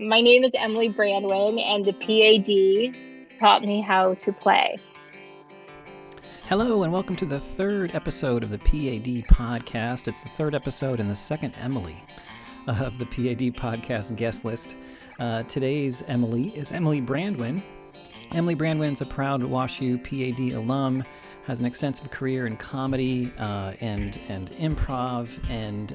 My name is Emily Brandwin, and the PAD taught me how to play. Hello, and welcome to the third episode of the PAD podcast. It's the third episode and the second Emily of the PAD podcast guest list. Today's Emily is Emily Brandwin. Emily Brandwin's a proud WashU PAD alum, has an extensive career in comedy and improv, and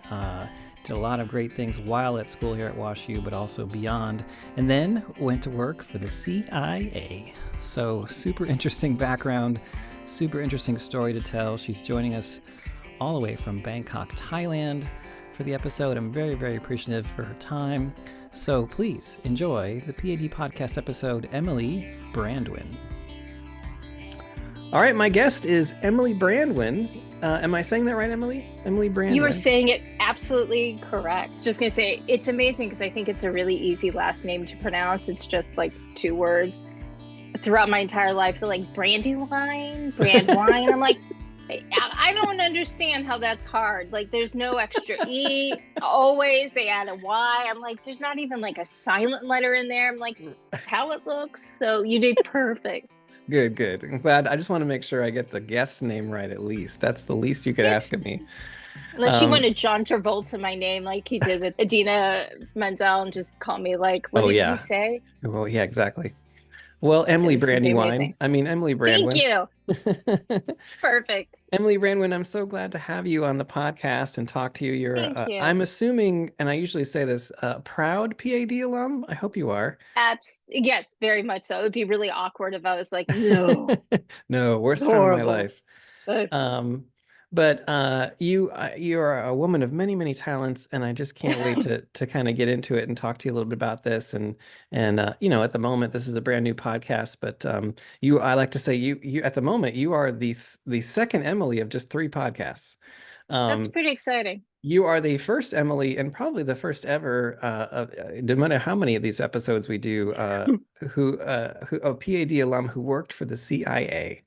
did a lot of great things while at school here at WashU, but also beyond, and then went to work for the CIA. So super interesting background, super interesting story to tell. She's joining us all the way from Bangkok, Thailand for the episode. I'm very, very appreciative for her time. So please enjoy the PAD podcast episode, Emily Brandwin. All right, my guest is Emily Brandwin. Am I saying that right, Emily? Emily Brandwin. You are saying it absolutely correct. Just going to say it's amazing because I think it's a really easy last name to pronounce. It's just like two words. Throughout my entire life, so like Brandywine. I'm like, I don't understand how that's hard. Like, there's no extra E. Always they add a Y. I'm like, there's not even like a silent letter in there. I'm like, how it looks. So you did perfect. Good. I'm glad. I just want to make sure I get the guest name right at least. That's the least you could ask of me. Unless you want to John Travolta my name like he did with Idina Menzel and just call me like, what did he say? Well, yeah, exactly. Well, Emily Brandywine. Emily Brandwin. Thank you. Perfect. Emily Brandwin, I'm so glad to have you on the podcast and talk to you. Thank you. I'm assuming, and I usually say this, proud PAD alum. I hope you are. Yes, very much so. It would be really awkward if I was like, no. No, worst time of my life. But you are a woman of many, many talents, and I just can't wait to kind of get into it and talk to you a little bit about this. And at the moment, this is a brand new podcast, but I like to say you at the moment you are the second Emily of just 3 podcasts. That's pretty exciting. You are the first Emily, and probably the first ever, no matter how many of these episodes we do, who a PAD alum who worked for the CIA.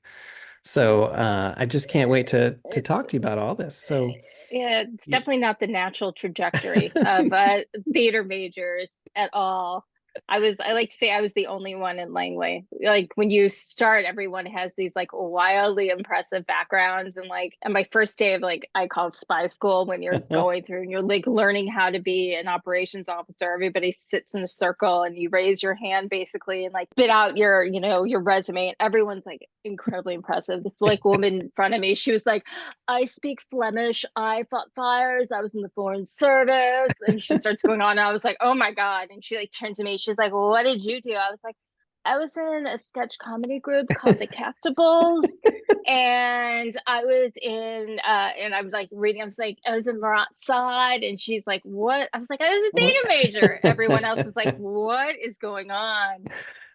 So I just can't wait to talk to you about all this. So yeah, it's definitely not the natural trajectory of theater majors at all. I like to say I was the only one in Langley. Like when you start, everyone has these like wildly impressive backgrounds. And like on my first day of like, I call it spy school, when you're going through and you're like learning how to be an operations officer, everybody sits in a circle and you raise your hand basically and like spit out your resume, and everyone's like incredibly impressive. This like woman in front of me, she was like, I speak Flemish, I fought fires, I was in the foreign service, and she starts going on, and I was like, oh my God. And she like turned to me, she's like, well, what did you do? I was like, I was in a sketch comedy group called the Captables, and I was in and I was like reading, I was in Marat Side, and she's like, what? I was like, I was a theater major. Everyone else was like, what is going on?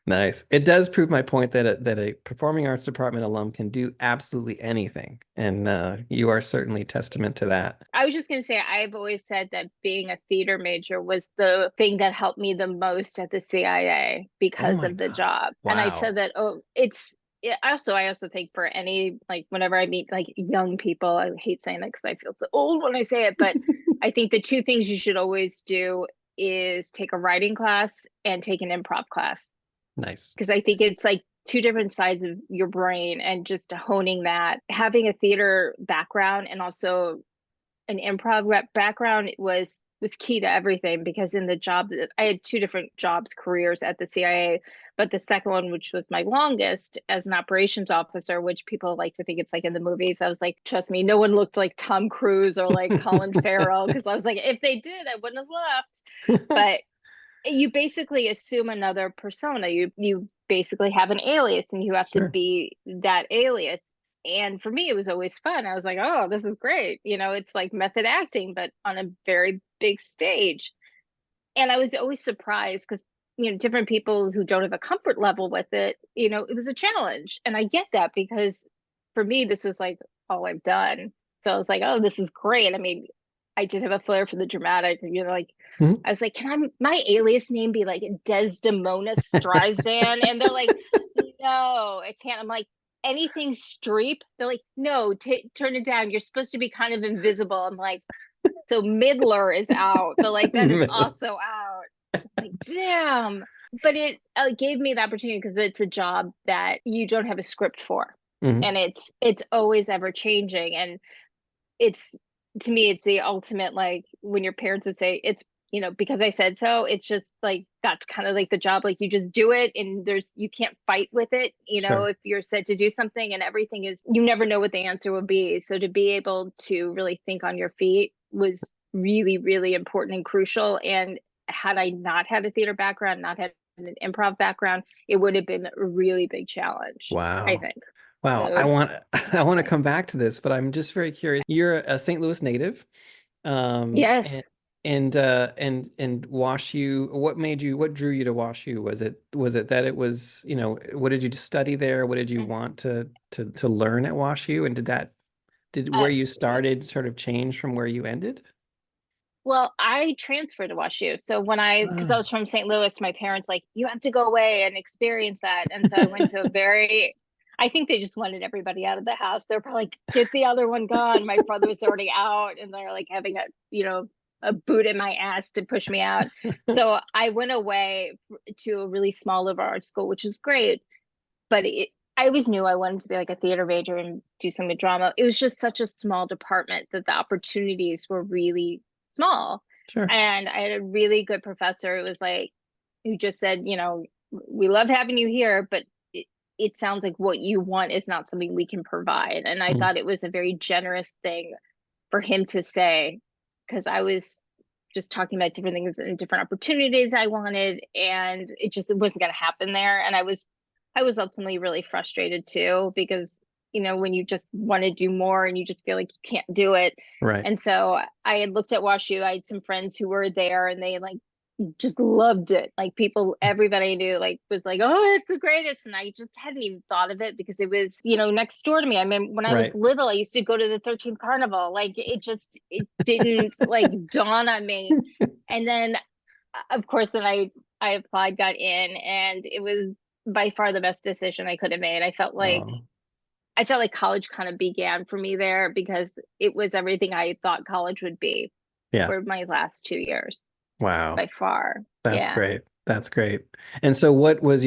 Nice. It does prove my point that a performing arts department alum can do absolutely anything, and you are certainly testament to that. I was just going to say, I've always said that being a theater major was the thing that helped me the most at the CIA because of the job. Wow. And I said that, I also think for any, like whenever I meet like young people, I hate saying that because I feel so old when I say it, but I think the two things you should always do is take a writing class and take an improv class. Nice. Because I think it's like two different sides of your brain, and just honing that. Having a theater background and also an improv background was key to everything, because in the job that I had 2 different careers at the CIA, but the second one, which was my longest, as an operations officer, which people like to think it's like in the movies, I was like, trust me, no one looked like Tom Cruise or like Colin Farrell, because I was like, if they did, I wouldn't have left. But you basically assume another persona. You basically have an alias, and you have to be that alias. And for me, it was always fun. I was like, oh, this is great. It's like method acting, but on a very big stage. And I was always surprised because, different people who don't have a comfort level with it, it was a challenge. And I get that, because for me, this was like all I've done. So I was like, oh, this is great. I mean, I did have a flair for the dramatic, I was like, can my alias name be like Desdemona Streisand? And they're like, no, it can't. I'm like, anything Streep? They're like, no, turn it down. You're supposed to be kind of invisible. I'm like, so Midler is out. They're like, that is also out. Like, damn. But it gave me the opportunity because it's a job that you don't have a script for. Hmm. And it's always ever changing. And it's to me, it's the ultimate like when your parents would say it's because I said so, it's just like that's kind of like the job. Like you just do it and you can't fight with it, Sure. if you're said to do something and everything is you never know what the answer will be. So to be able to really think on your feet was really, really important and crucial. And had I not had a theater background, not had an improv background, it would have been a really big challenge, I Wow. think. Wow. So I want to definitely. come back to this, but I'm just very curious. You're a St. Louis native. Yes. And and WashU, what drew you to WashU? Was it that it was, what did you study there? What did you want to learn at WashU? And did Uh, where you started sort of change from where you ended? Well, I transferred to WashU. So because I Ah, was from St. Louis, my parents like, you have to go away and experience that. And so I went to I think they just wanted everybody out of the house. They're probably like, get the other one gone. My brother was already out and they're like having a boot in my ass to push me out. So I went away to a really small liberal arts school, which was great. But I always knew I wanted to be like a theater major and do some with drama. It was just such a small department that the opportunities were really small. sure. And I had a really good professor who was like, who just said, we love having you here, but it sounds like what you want is not something we can provide. And I Mm, thought it was a very generous thing for him to say, because I was just talking about different things and different opportunities I wanted, and it wasn't going to happen there. And I was ultimately really frustrated too because when you just want to do more and you just feel like you can't do it. right. And so I had looked at WashU. I had some friends who were there and they like just loved it. Like everybody I knew like was like, oh, it's the greatest. And I just hadn't even thought of it because it was, next door to me. I mean, when I was Right. little, I used to go to the 13th Carnival. Like it didn't like dawn on me. And then of course, then I applied, got in, and it was by far the best decision I could have made. Oh, I felt like college kind of began for me there because it was everything I thought college would be yeah. for my last 2 years Wow. by far. That's Yeah. great. That's great. And so what was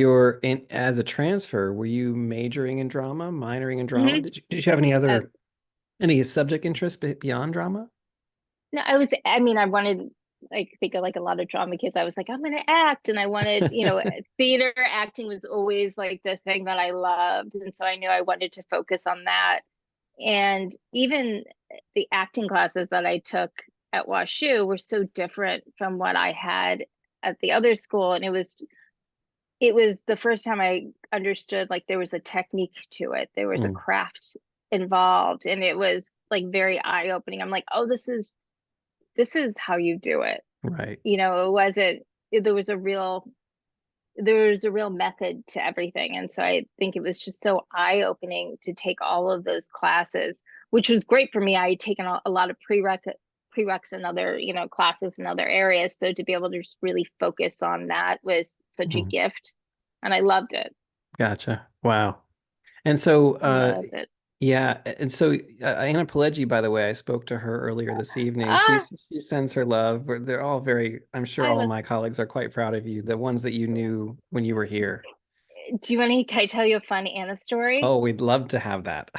as a transfer, were you majoring in drama, minoring in drama? hmm Did you have Uh, any subject interest beyond drama? no, I mean, I wanted, like, think of like a lot of drama kids. I was like, I'm going to act. And I wanted, theater acting was always like the thing that I loved. And so I knew I wanted to focus on that. And even the acting classes that I took at WashU were so different from what I had at the other school. And it was the first time I understood like there was a technique to it. There was a Mm, craft involved and it was like very eye-opening. I'm like, oh, this is how you do it. right. It wasn't there was a real method to everything. And so I think it was just so eye-opening to take all of those classes, which was great for me. I had taken a lot of prereqs and other, classes in other areas. So to be able to just really focus on that was such a Mm, gift. And I loved it. gotcha. Wow. And so, Loved it. yeah, and so Anna Pileggi, by the way, I spoke to her earlier this evening. Ah, She sends her love. They're all I'm sure I all of love my colleagues are quite proud of you, the ones that you knew when you were here. do you want to can I tell you a fun Anna story? Oh, we'd love to have that.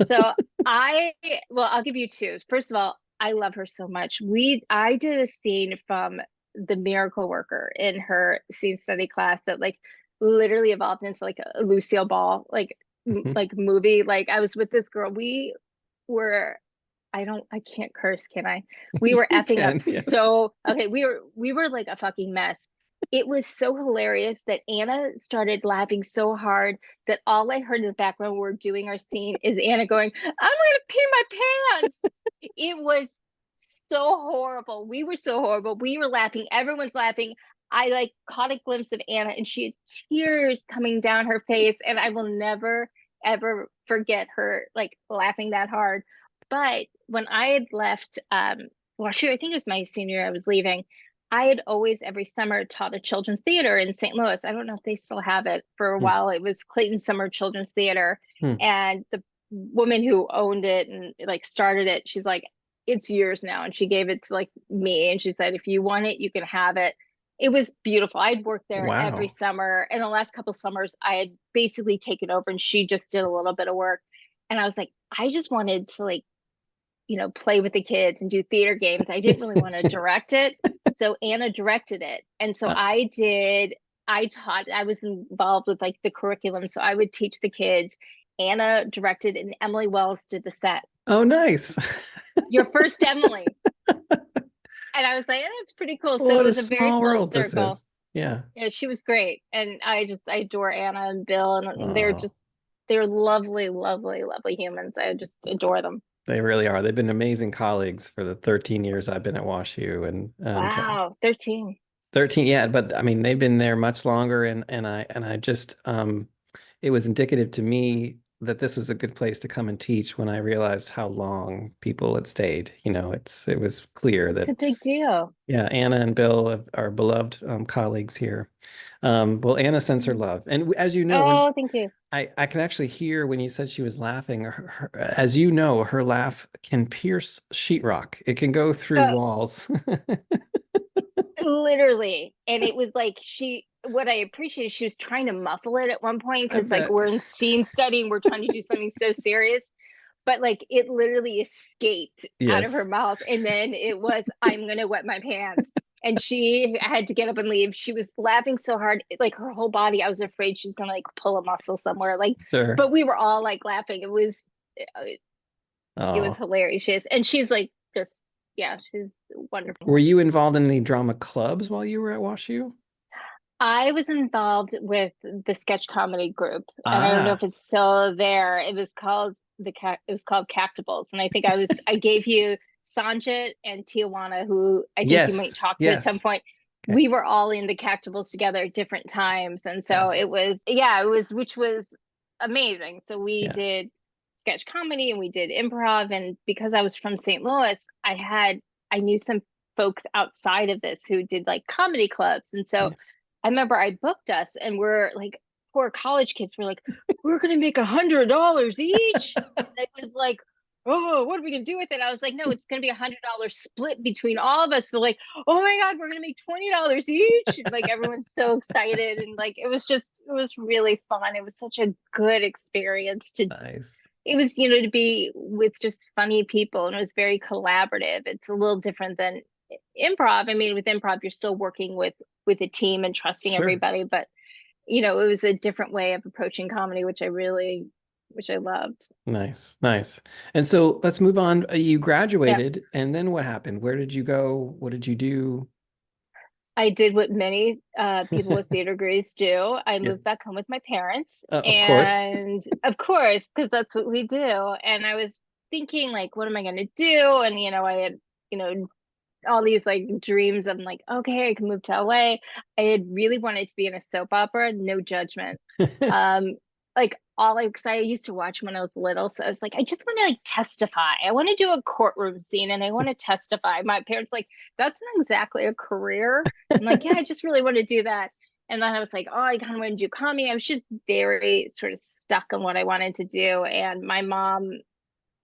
So I, well, I'll give you two. First of all, I love her so much. I did a scene from The Miracle Worker in her scene study class that like literally evolved into like a Lucille Ball like movie. Like I was with this girl. We were I can't curse, can I? We were You effing up can, yes. so okay, we were like a fucking mess. It was so hilarious that Anna started laughing so hard that all I heard in the background when we are doing our scene is Anna going, I'm gonna pee my pants. It was so horrible. We were so horrible. We were laughing. Everyone's laughing. I like caught a glimpse of Anna and she had tears coming down her face, and I will never ever forget her like laughing that hard. But when I had left, well, sure, I think it was my senior year I was leaving. I had always every summer taught a children's theater in St. Louis. I don't know if they still have it. For a Hmm. while, it was Clayton Summer Children's Theater. Hmm. And the woman who owned it and like started it, she's like, it's yours now. And she gave it to like me. And she said, if you want it, you can have it. It was beautiful. I'd worked there every Wow. summer. And the last couple summers, I had basically taken over and she just did a little bit of work. And I was like, I just wanted to like, play with the kids and do theater games. I didn't really want to direct it. So Anna directed it. And so Uh, I taught, I was involved with like the curriculum. So I would teach the kids. Anna directed and Emily Wells did the set. oh, nice. Your first Emily. And I was like, that's pretty cool. So it What a was a very small full world this circle. is. Yeah. Yeah, she was great. And I adore Anna and Bill and Oh, they're lovely, lovely, lovely humans. I just adore them. they really are. They've been amazing colleagues for the 13 years I've been at WashU and Wow, 13. 13, yeah, but I mean they've been there much longer and I just it was indicative to me that this was a good place to come and teach when I realized how long people had stayed. It was clear It's that a big deal. yeah, Anna and Bill are beloved colleagues here. Well, Anna sends her love. And as you know, when Oh, thank you. I can actually hear when you said she was laughing, as you know, her laugh can pierce sheetrock. It can go through Uh, walls. Literally. And it was like what I appreciated, she was trying to muffle it at one point I because like bet. we're in scene studying, we're trying to do something so serious. But like it literally escaped out of her Yes, mouth. And then it was, I'm gonna wet my pants. And she had to get up and leave. She was laughing so hard, like her whole body. I was afraid she was gonna like pull a muscle somewhere. Like, sure. but we were all like laughing. It was Oh, hilarious. And she's like just yeah, she's wonderful. were you involved in any drama clubs while you were at WashU? I was involved with the sketch comedy group, and I don't know if Ah, it's still there. It was called Cactables, and I gave you Sanjit and Tijuana, who I think you might yes, talk to at some yes. point. Okay, We were all in the Cactables together at different times, and so gotcha. it was yeah, it was which was amazing. So we Yeah, did sketch comedy and we did improv, and because I was from St. Louis, I knew some folks outside of this who did like comedy clubs, and so yeah. I remember I booked us and we're like poor college kids. We're like, we're gonna make $100 each. And it was like, oh, what are we gonna do with it? I was like, no, it's gonna be $100 split between all of us. So like, oh my God, we're gonna make $20 each. And like everyone's so excited. And like it was really fun. It was such a good experience to Nice. it was, to be with just funny people and it was very collaborative. It's a little different than improv. I mean, with improv, you're still working with a team and trusting Sure. everybody, but it was a different way of approaching comedy, which I loved. Nice, nice. And so let's move on. You Yeah. graduated, and then what happened? Where did you go? What did you do? I did what many people with theater degrees do. I Yeah, moved back home with my parents, of course. and of course, because that's what we do. And I was thinking, like, what am I going to do? And I had, all these like dreams of like, okay, I can move to LA. I had really wanted to be in a soap opera, no judgment. Um, like all I, because I used to watch when I was little, so I was like, I just want to like testify. I want to do a courtroom scene and I want to testify. My parents like, that's not exactly a career. I'm like, yeah, I just really want to do that. And then I was like, oh, I kind of want to do comedy. I was just very sort of stuck on what I wanted to do. And my mom,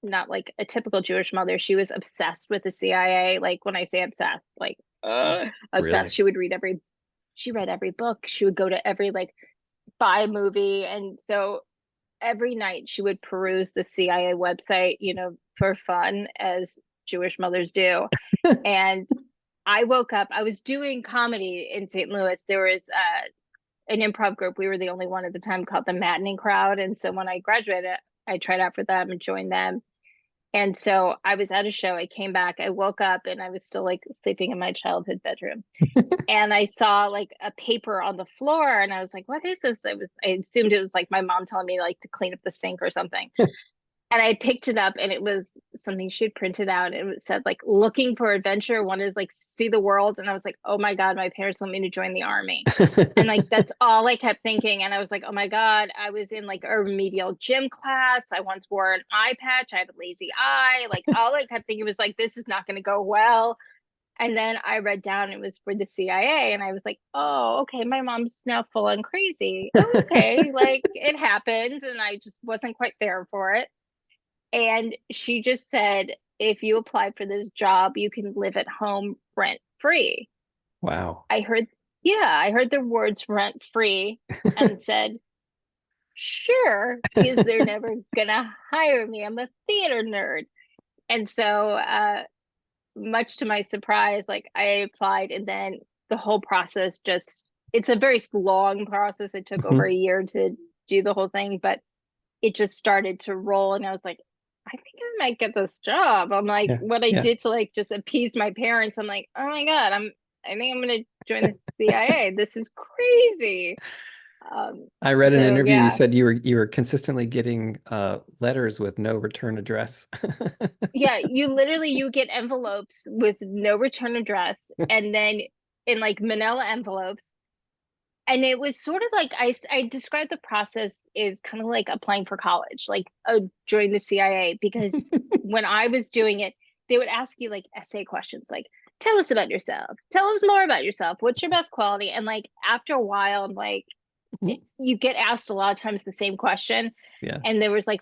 not like a typical Jewish mother. She was obsessed with the CIA. Like when I say obsessed, like obsessed. Really? She read every book. She would go to every like spy movie. And so every night she would peruse the CIA website, for fun as Jewish mothers do. And I woke up, I was doing comedy in St. Louis. There was an improv group. We were the only one at the time called the Maddening Crowd. And so when I graduated, I tried out for them and joined them. And so I was at a show. I came back. I woke up and I was still like sleeping in my childhood bedroom. And I saw like a paper on the floor and I was like, what is this? I assumed it was like my mom telling me like to clean up the sink or something. And I picked it up and it was something she had printed out and it said like looking for adventure, wanted to like see the world. And I was like, oh my God, my parents want me to join the army. And like that's all I kept thinking. And I was like, oh my God, I was in like a remedial gym class. I once wore an eye patch. I had a lazy eye. Like all I kept thinking was like, this is not going to go well. And then I read down it was for the CIA. And I was like, oh, okay, my mom's now full on crazy. Oh, okay. Like it happened. And I just wasn't quite there for it. And she just said, if you apply for this job, you can live at home rent free. Wow. I heard Yeah, I heard the words rent free and said, sure, because they're never gonna hire me. I'm a theater nerd. And so, much to my surprise, like I applied and then the whole process just, it's a very long process. It took over Mhm. a year to do the whole thing, but it just started to roll. And I was like, I think I might get this job. I'm like, Yeah, what I yeah. did to like just appease my parents, I'm like, oh my God, I think I'm gonna join the CIA. This is crazy. Um, I read in an so interview you yeah, said you were consistently getting letters with no return address. yeah, you get envelopes with no return address and then in like manila envelopes. And it was sort of like I described the process is kind of like applying for college, like join the CIA, because when I was doing it, they would ask you like essay questions, like tell us about yourself, tell us more about yourself, what's your best quality, and like after a while, like you get asked a lot of times the same question, Yeah. and there was like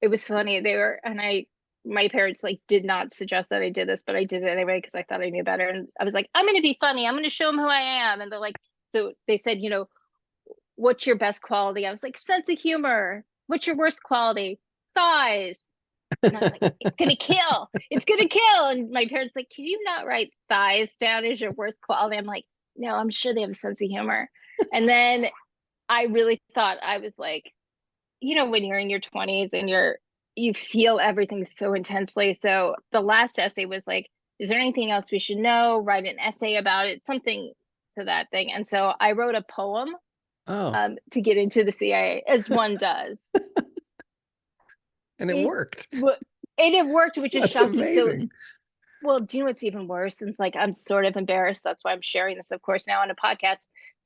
it was funny. They were and I my parents like did not suggest that I did this, but I did it anyway because I thought I knew better. And I was like, I'm gonna be funny. I'm gonna show them who I am. And they're like, so they said, what's your best quality? I was like, sense of humor. What's your worst quality? Thighs. And I was like, it's gonna kill. It's gonna kill. And my parents like, can you not write thighs down as your worst quality? I'm like, no, I'm sure they have a sense of humor. And then I really thought I was like, when you're in your 20s and you feel everything so intensely. So the last essay was like, is there anything else we should know? Write an essay about it, something to that thing. And so I wrote a poem Oh, to get into the CIA, as one does. and it It worked. and it worked, which is That's shocking. So, amazing. well, do you know what's even worse? Since like I'm sort of embarrassed, that's why I'm sharing this, of course, now on a podcast.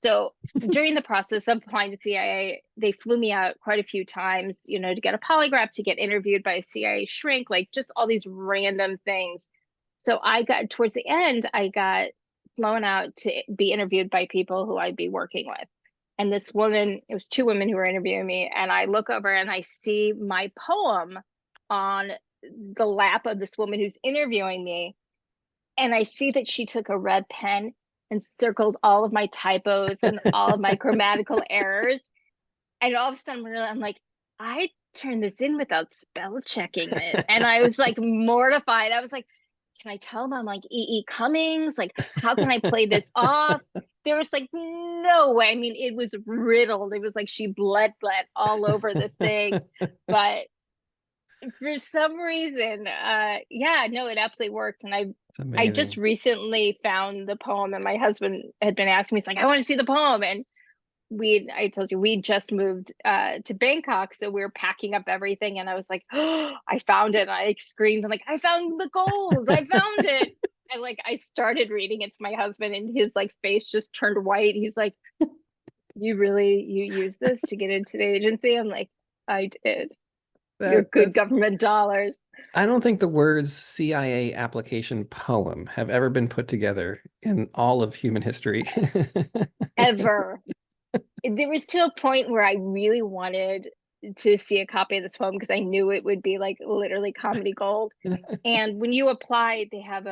So during the process of applying to CIA, they flew me out quite a few times, to get a polygraph, to get interviewed by a CIA shrink, like just all these random things. So I got towards the end, I got flown out to be interviewed by people who I'd be working with. And this woman, it was two women who were interviewing me, and I look over and I see my poem on the lap of this woman who's interviewing me. And I see that she took a red pen and circled all of my typos and all of my grammatical errors. And all of a sudden, I'm like, I turned this in without spell checking it. And I was like mortified. I was like, can I tell them I'm like E.E. Cummings? Like, how can I play this off? There was like no way. I mean, it was riddled. It was like she bled all over this thing. But for some reason, yeah, no, it absolutely worked. And It's I just amazing. recently found the poem, and my husband had been asking me, he's like, I want to see the poem. And I told you we just moved to Bangkok, so we were packing up everything, and I was like, oh, I found it. And I screamed, I'm like, I found the gold, I found it. And like I started reading it to my husband, and his like face just turned white. He's like, you use this to get into the agency? I'm like, I did. Your good That's government dollars. I don't think the words CIA application poem have ever been put together in all of human history. Ever. There was to a point where I really wanted to see a copy of this poem because I knew it would be like literally comedy gold. And when you apply, they have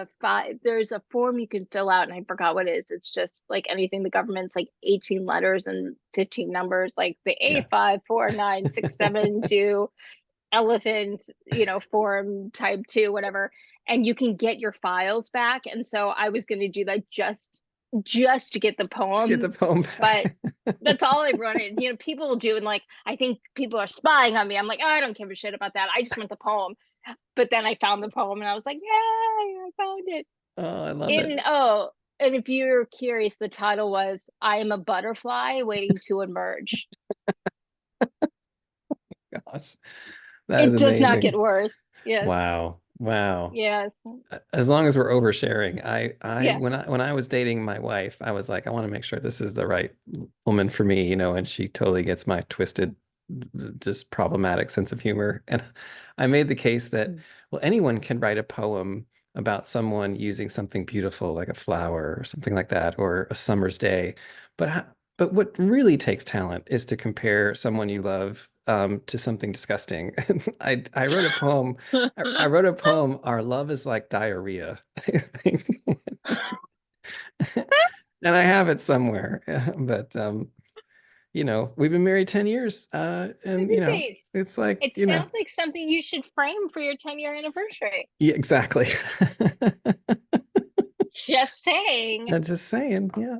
there's a form you can fill out, and I forgot what it is. It's just like anything the government's like 18 letters and 15 numbers, like the Yeah. A54967 elephant, form type 2, whatever, and you can get your files back. And so I was going to do that just to get the Let's get the poem, poem but back. that's all I wanted. People will do, and like I think people are spying on me. I'm like, oh, I don't give a shit about that. I just want the poem. But then I found the poem, and I was like, yay, I found it. Oh, I love it. In oh, and if you're curious, the title was "I am a butterfly waiting to emerge." Gosh, that is It does not get amazing. worse. Yes, Wow. Wow. yes, As long as we're oversharing, I yeah. when I was dating my wife, I was like, I want to make sure this is the right woman for me, and she totally gets my twisted, just problematic sense of humor. And I made the case that, well, anyone can write a poem about someone using something beautiful like a flower or something like that, or a summer's day. But what really takes talent is to compare someone you love to something disgusting. I wrote a poem. I wrote a poem. Our love is like diarrhea. I think. and I have it somewhere. But we've been married 10 years. I was And gonna say, it's like, it sounds like something you should frame for your 10-year anniversary. yeah, exactly. Just saying. I'm just saying, yeah.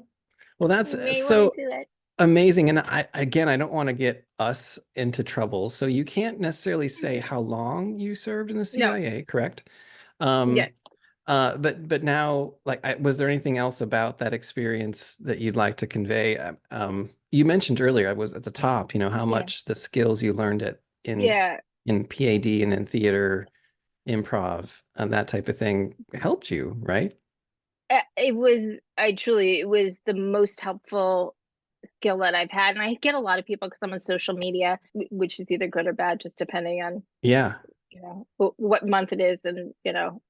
Well, that's You may want to so do that. amazing. And I don't want to get us into trouble. So you can't necessarily say Mhm. how long you served in the No. CIA, correct? Um, Yes. but now, like, was there anything else about that experience that you'd like to convey? You mentioned earlier, I was at the top, how Yeah. much the skills you learned Yeah. in PAD and in theater, improv, and that type of thing helped you, right? It was the most helpful skill that I've had. And I get a lot of people because I'm on social media, which is either good or bad, just depending on, Yeah. what month it is and,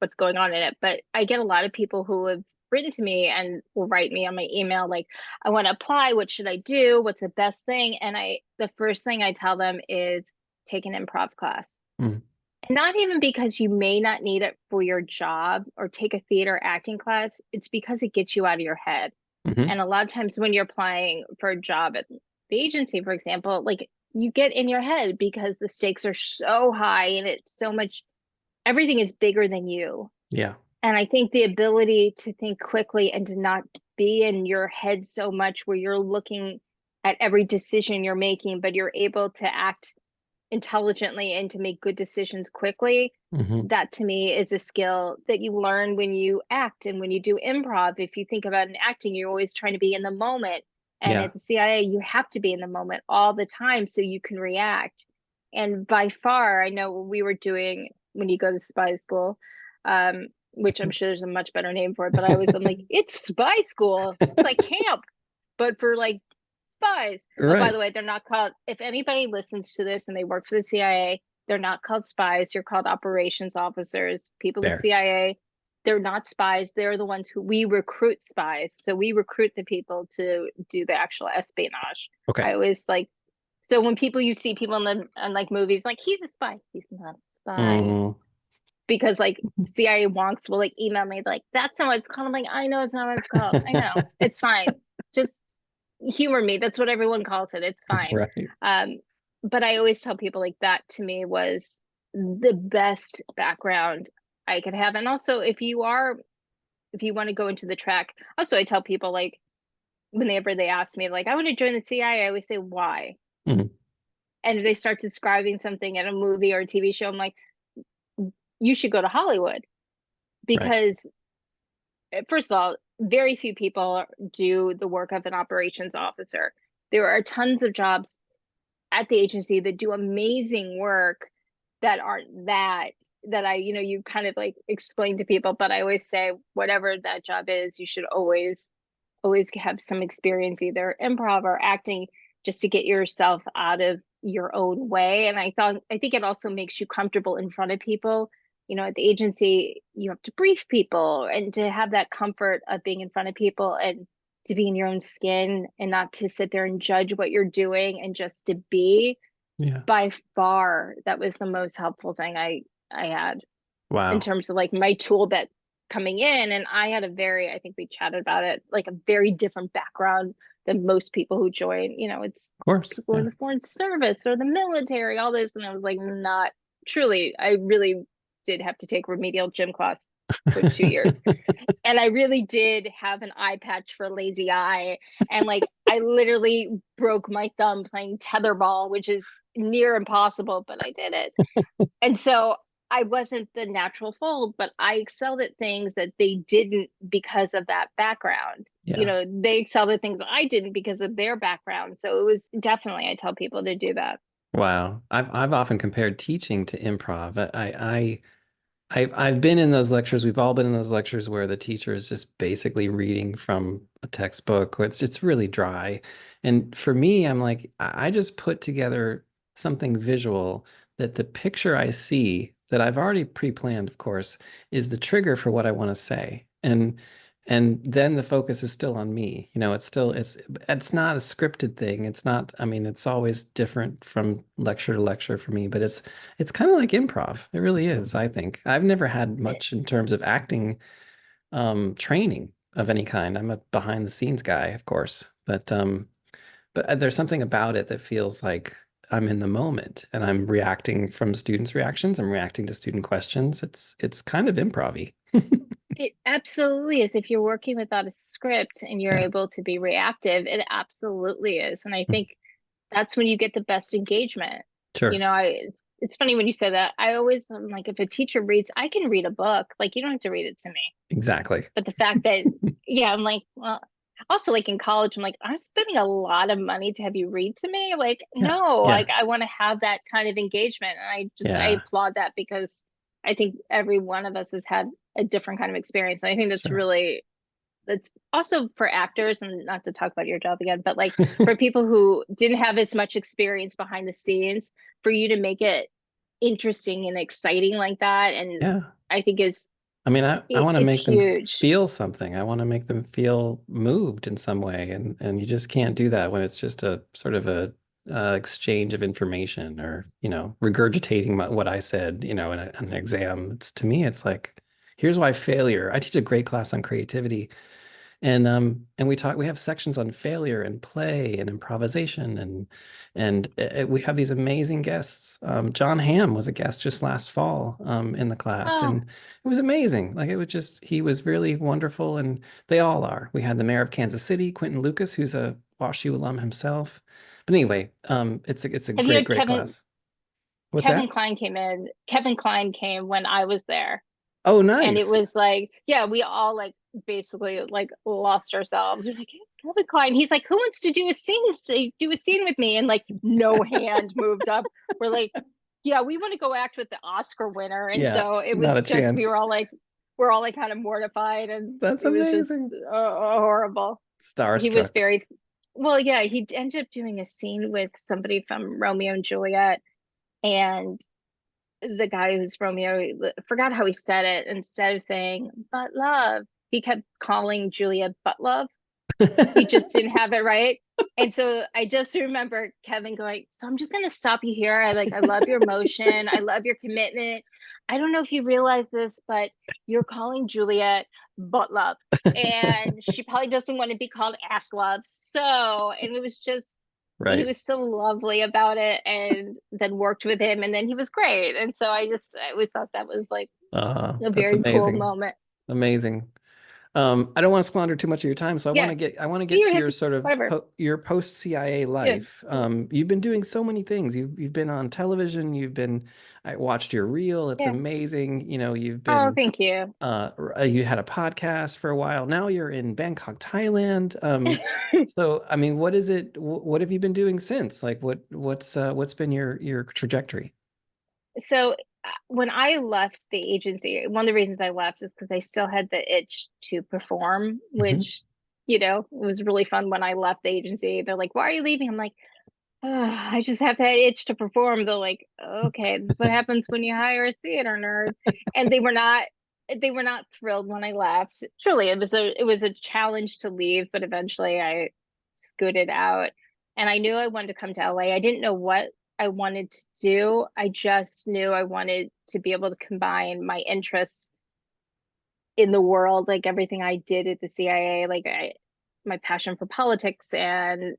what's going on in it. But I get a lot of people who have written to me and will write me on my email, like, I want to apply. What should I do? What's the best thing? And the first thing I tell them is take an improv class. Mm. And not even because you may not need it for your job or take a theater acting class, it's because it gets you out of your head. Hmm. And a lot of times when you're applying for a job at the agency, for example, like you get in your head because the stakes are so high and it's so much, everything is bigger than you. Yeah. And I think the ability to think quickly and to not be in your head so much where you're looking at every decision you're making, but you're able to act intelligently and to make good decisions quickly, Hmm. that to me is a skill that you learn when you act and when you do improv. If you think about an acting, you're always trying to be in the moment. And Yeah. at the CIA, you have to be in the moment all the time so you can react. And by far, I know we were doing when you go to spy school, which I'm sure there's a much better name for it, but I'm like, it's spy school. It's like camp, but for like spies. Oh, by Right. the way, they're not called, if anybody listens to this and they work for the CIA, they're not called spies. You're called operations officers. People at the There. CIA, they're not spies. They're the ones who we recruit spies. So we recruit the people to do the actual espionage. Okay. I always like, so when people, you see people in like movies, like, he's a spy. He's not a spy. Hmm. Because like CIA wonks will like email me like, that's not what it's called. I'm like, I know it's not what it's called. I know. It's fine. Just humor me. That's what everyone calls it. It's fine. Right. Um, but I always tell people like that to me was the best background I could have. And also if you want to go into the track, also I tell people like whenever they ask me, like, I want to join the CIA, I always say why. Mhm. And if they start describing something in a movie or a TV show, I'm like, you should go to Hollywood Right. because first of all, very few people do the work of an operations officer. There are tons of jobs at the agency that do amazing work that aren't that I, you kind of like explain to people, but I always say whatever that job is, you should always have some experience, either improv or acting, just to get yourself out of your own way. And I think it also makes you comfortable in front of people. At the agency, you have to brief people and to have that comfort of being in front of people and to be in your own skin and not to sit there and judge what you're doing and just to be. Yeah. By far, that was the most helpful thing I had in Wow. terms of like my tool belt coming in. And I had I think we chatted about it, like a very different background than most people who join. It's Of course. people in Yeah. the foreign service or the military, all this. And I was like, not truly, I really did have to take remedial gym class for 2 years. And I really did have an eye patch for lazy eye. And like, I literally broke my thumb playing tetherball, which is near impossible, but I did it. And so I wasn't the natural fold, but I excelled at things that they didn't because of that background. Yeah. They excelled at things that I didn't because of their background. So it was definitely, I tell people to do that. Wow. I've often compared teaching to improv. I've been in those lectures. We've all been in those lectures where the teacher is just basically reading from a textbook. Where it's really dry. And for me, I'm like, I just put together something visual that the picture I see that I've already pre-planned, of course, is the trigger for what I want to say. And then the focus is still on me. It's not a scripted thing. It's not, I mean, it's always different from lecture to lecture for me, but it's kind of like improv. It really is, I think. I've never had much in terms of acting training. of any kind. I'm a behind the scenes guy, of course, but there's something about it that feels like I'm in the moment and I'm reacting from students' reactions. I'm reacting to student questions. It's kind of improv-y. It absolutely is. If you're working without a script and you're Yeah, able to be reactive, it absolutely is. And I mm, think that's when you get the best engagement. You sure. know, it's funny when you say that. I always am like, if a teacher reads, I can read a book. Like, you don't have to read it to me. Exactly. But the fact that, yeah, I'm like, well, also like in college, I'm like, I'm spending a lot of money to have you read to me. Like, Yeah. no, Yeah. like I want to have that kind of engagement. And I Yeah. applaud that because I think every one of us has had a different kind of experience. And I think Sure. that's also for actors, and not to talk about your job again, but like for people who didn't have as much experience behind the scenes, for you to make it interesting and exciting like that, and Yeah. I think is I mean, I want to it's make them huge. feel something. I want to make them feel moved in some way, and you just can't do that when it's just a sort of a exchange of information or regurgitating what I said in an exam. It's to me, it's like here's why failure. I teach a great class on creativity, and we have sections on failure and play and improvisation and we have these amazing guests. John Hamm was a guest just last fall in the class, Oh, and it was amazing. Like it was just he was really wonderful, and they all are. We had the mayor of Kansas City, Quentin Lucas, who's a WashU alum himself. But anyway, it's a have you great had great class. What's Kevin that? Klein came in? Kevin Klein came when I was there. Oh, And it nice. was like, yeah, we all like basically like lost ourselves. We're like, "Hey, Kevin Klein." He's like, who wants to do a scene with me? And like no hand moved up. We're like, yeah, we want to go act with the Oscar winner. And Yeah, so it not was a just chance. we're all like kind of mortified, and That's it was just amazing. horrible. He was Starstruck. very well, yeah, he ended up doing a scene with somebody from Romeo and Juliet, and the guy who's Romeo forgot how he said it. Instead of saying "but love," he kept calling Julia "but love." He just didn't have it right. And so I just remember Kevin going, "So I'm just gonna stop you here. I love your emotion. I love your commitment. I don't know if you realize this, but you're calling Juliet but love. And she probably doesn't want to be called ass love. So, and it was just he Right. was so lovely about it, and then worked with him, and then he was great. And so I always thought that was like a That's very cool amazing. moment. Amazing. I don't want to squander too much of your time, so Yeah, I want to get you to have your sort of whatever. your post CIA Yeah. life. You've been doing so many things. You've been on television. I watched your reel. It's Yeah. amazing. You've Oh, been thank you. you had a podcast for a while. Now you're in Bangkok, Thailand. So I mean, what is it? What have you been doing since? Like, what's been your trajectory? So when I left the agency, one of the reasons I left is because I still had the itch to perform, Hmm. which, was really fun when I left the agency. They're like, "Why are you leaving?" I'm like, "Oh, I just have that itch to perform." They're like, "Okay, this is what happens when you hire a theater nerd." And they were not thrilled when I left. Truly, it was a challenge to leave, but eventually I scooted out. And I knew I wanted to come to LA. I didn't know what I wanted to do. I just knew I wanted to be able to combine my interests in the world, like everything I did at the CIA, my passion for politics and,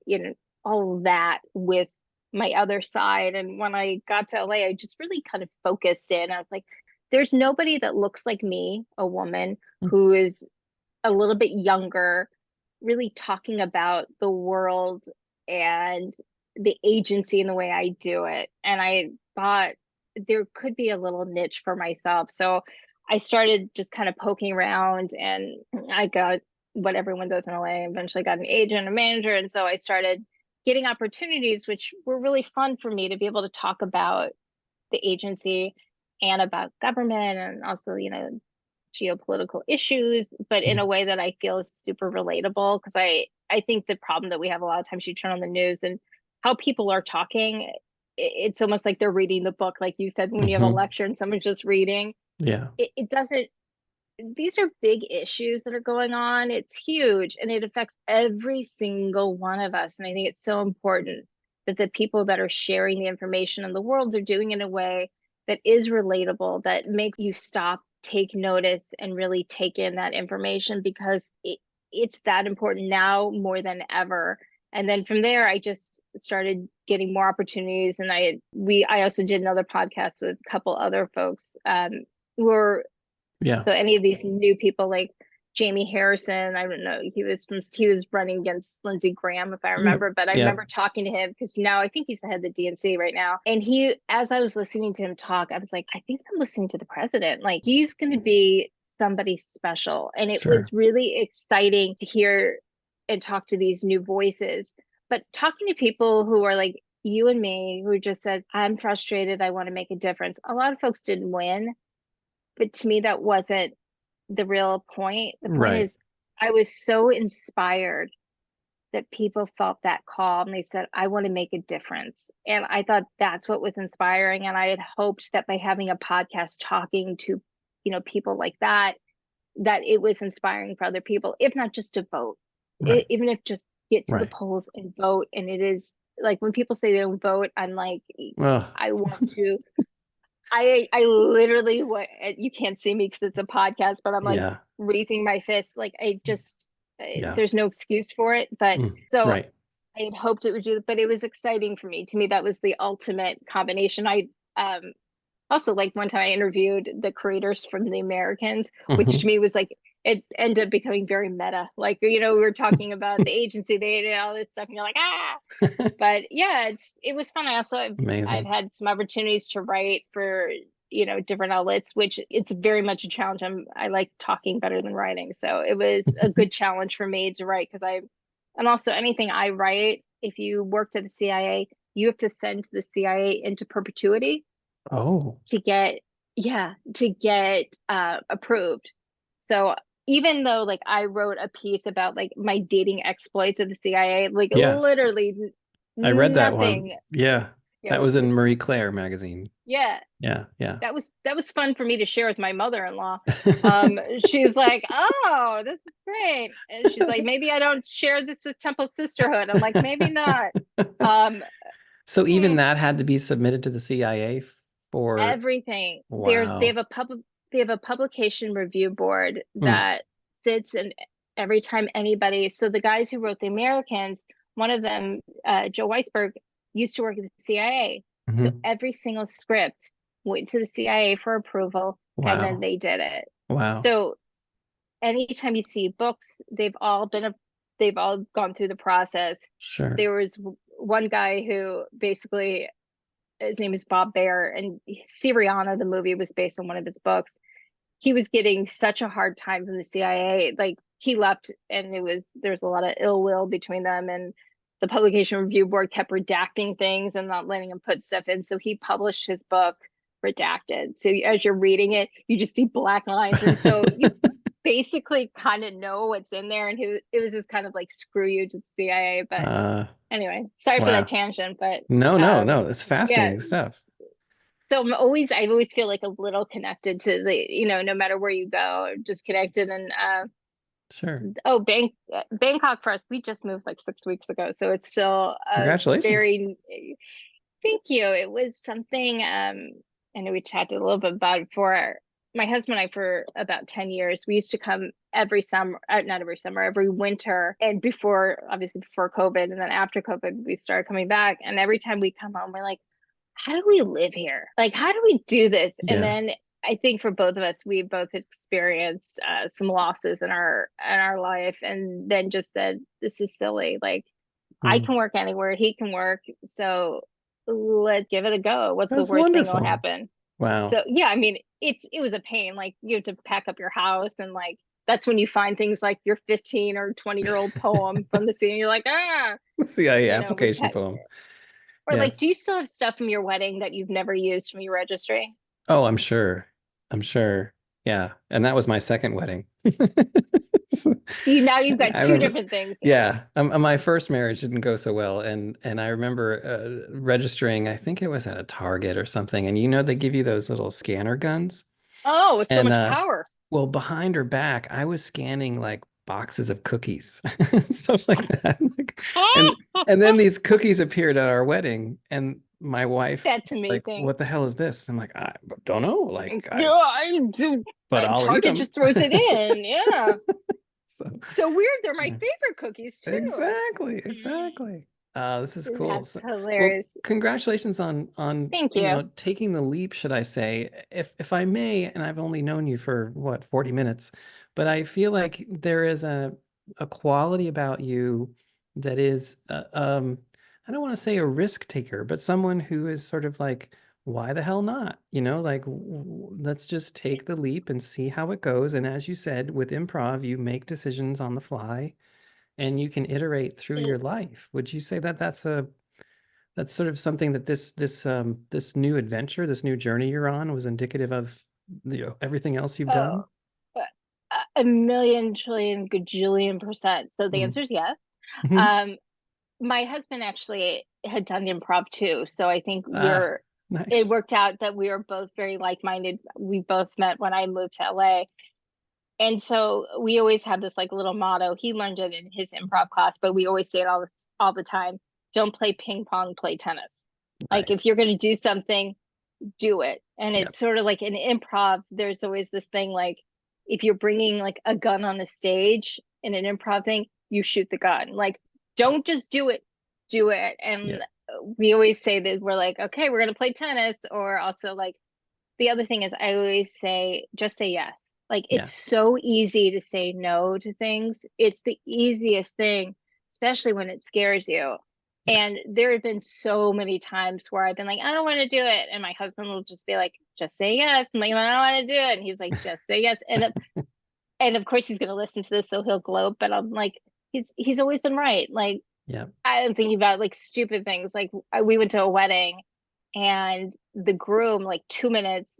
all of that with my other side. And when I got to LA, I just really kind of focused in. I was like, there's nobody that looks like me, a woman who is a little bit younger, really talking about the world and the agency in the way I do it. And I thought there could be a little niche for myself. So I started just kind of poking around, and I got what everyone does in LA, eventually got an agent, a manager. And so I started getting opportunities, which were really fun for me to be able to talk about the agency and about government, and also, geopolitical issues, but in a way that I feel is super relatable. Because I think the problem that we have a lot of times, you turn on the news and how people are talking, it's almost like they're reading the book, like you said, when you have a Hmm. lecture and someone's just reading. Yeah. It doesn't. These are big issues that are going on. It's huge, and it affects every single one of us. And I think it's so important that the people that are sharing the information in the world are doing it in a way that is relatable, that makes you stop take notice and really take in that information because it's that important now more than ever. And then from there, I just started getting more opportunities. And I also did another podcast with a couple other folks, who were, Yeah. so any of these new people like Jamie Harrison, I don't know, he was running against Lindsey Graham, if I remember, but I Yeah. remember talking to him because now I think he's the head of the DNC right now. And as I was listening to him talk, I was like, I think I'm listening to the president. Like he's going to be somebody special. And it Sure. was really exciting to hear and talk to these new voices. But talking to people who are like you and me, who just said, I'm frustrated, I want to make a difference. A lot of folks didn't win, but to me, that wasn't the real point. The point Right. is, I was so inspired that people felt that call and they said, I want to make a difference. And I thought that's what was inspiring. And I had hoped that by having a podcast talking to, people like that, that it was inspiring for other people, if not just to vote, Right. even if just get to the Right. polls and vote. And it is like when people say they don't vote, I'm like, Well, I want to. I literally what you can't see me because it's a podcast, but I'm like yeah. raising my fist. Like I just Yeah. there's no excuse for it. But so Right. I had hoped it would do, but it was exciting for me. To me, that was the ultimate combination. I also, like one time I interviewed the creators from the Americans, which to Hmm. me was like it ended up becoming very meta. Like, we were talking about the agency they did all this stuff, and you're like, ah. But yeah, it was fun. I've Amazing. had some opportunities to write for different outlets, which it's very much a challenge. I like talking better than writing, so it was a good challenge for me to write because and also anything I write, if you worked at the CIA, you have to send to the CIA into perpetuity Oh, to get approved. So even though like I wrote a piece about like my dating exploits of the CIA, like yeah. literally I read that one. nothing, Yeah. you That know, was in Marie Claire magazine. yeah, Yeah. Yeah. that was fun for me to share with my mother-in-law. She's like, "Oh, this is great," and she's like, "Maybe I don't share this with Temple Sisterhood." I'm like, "Maybe not." Um, So even that had to be submitted to the CIA for, everything. They wow. have a publication review board Hmm. that sits, and every time anybody, so the guys who wrote the Americans, one of them, Joe Weisberg, used to work at the CIA. So Hmm. every single script went to the CIA for approval, and then Wow. they did it. Wow. So anytime you see books, they've all gone through the process. Sure. There was one guy who basically, his name is Bob Baer, and Syriana, the movie, was based on one of his books. He was getting such a hard time from the CIA. Like he left, and there's a lot of ill will between them, and the publication review board kept redacting things and not letting him put stuff in. So he published his book redacted. So as you're reading it, you just see black lines, and so you basically kind of know what's in there. And it was just kind of like screw you to the CIA. But Uh, anyway, sorry for that wow. tangent, but No, no, no. It's yeah. fascinating stuff. So I always feel like a little connected to no matter where you go, just connected. And Sure. oh, Bangkok for us, we just moved like 6 weeks ago, so it's still a Congratulations. very, thank you. It was something. I know we chatted a little bit about it before. My husband and I, for about 10 years, we used to come every summer, not every summer, every winter. And obviously before COVID, and then after COVID, we started coming back. And every time we come home, we're like, how do we live here? Like, how do we do this? And Yeah. then I think for both of us, we both experienced some losses in our life, and then just said, this is silly. Like, I Mm. can work anywhere, he can work, so let's give it a go. What's the That's worst thing that'll wonderful. happen? Wow. So yeah, I mean, it was a pain. Like you have to pack up your house, and like that's when you find things like your 15 or 20-year-old poem from the sea, and you're like, CIA we application pack. poem. Or like, Yes. do you still have stuff from your wedding that you've never used from your registry? Oh, I'm sure. I'm sure. Yeah. And that was my second wedding. Do you now you've got I two remember. different things here. Yeah. My first marriage didn't go so well. And I remember registering, I think it was at a Target or something. And they give you those little scanner guns. Oh, it's so And much power. well, behind her back, I was scanning like boxes of cookies, stuff like that. And and then these cookies appeared at our wedding, and my wife That's was like, amazing. "What the hell is this?" I'm like, "I don't know, Yeah, I do. but I'll eat Target them." just throws it in. Yeah. So, So weird. They're my yeah. favorite cookies too. Exactly, Mm, exactly. This is cool. that's So, well, hilarious. congratulations on Thank you. taking the leap, should I say? If I may, and I've only known you for what, 40 minutes, but I feel like there is a quality about you that is I don't want to say a risk taker, but someone who is sort of like, why the hell not? Like let's just take the leap and see how it goes. And as you said, with improv, you make decisions on the fly and you can iterate through your life. Would you say that that's sort of something that this new adventure, this new journey you're on was indicative of everything else you've Oh, done? a million trillion gajillion percent. So the Mhm. answer is yes. Mhm. Um, my husband actually had done improv too, so I think Ah, it nice. worked out that we were both very like-minded. We both met when I moved to LA. And so we always had this like little motto. He learned it in his improv class, but we always say it all the time. Don't play ping pong, play tennis. Like if you're Nice. going to do something, do it. And Yep. it's sort of like in improv, there's always this thing like if you're bringing like a gun on the stage in an improv thing, you shoot the gun. Like Yeah. don't just do it, do it. Yeah. And we always say that we're like, okay, we're going to play tennis, or also like the other thing is I always say just say yes. Like Yeah. it's so easy to say no to things. It's the easiest thing, especially when it scares you. Yeah. And there have been so many times where I've been like, I don't want to do it. And my husband will just be like, just say yes. I'm like, I don't want to do it. And he's like, just say yes. And of course he's gonna listen to this, so he'll gloat, but I'm like, he's always been right. Like Yeah. I'm thinking about like stupid things. Like we went to a wedding and the groom, like 2 minutes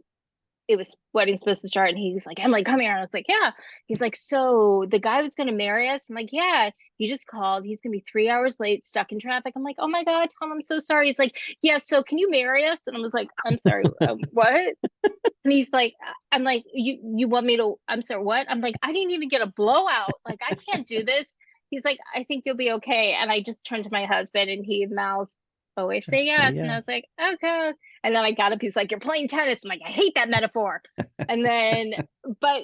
it was wedding supposed to start and he's like, Emily, come here. And I was like, yeah. He's like, so the guy that's gonna marry us? I'm like, yeah, he just called. He's gonna be 3 hours late, stuck in traffic. I'm like, oh my God, Tom, I'm so sorry. He's like, yeah, so can you marry us? And I was like, I'm sorry, what? And he's like, I'm like, you want me to, I'm sorry, what? I'm like, I didn't even get a blowout. Like, I can't do this. He's like, I think you'll be okay. And I just turned to my husband and he mouthed, always say Just say yes. And I was yes. like, okay. And then I got up, he's like, you're playing tennis. I'm like, I hate that metaphor. And then, but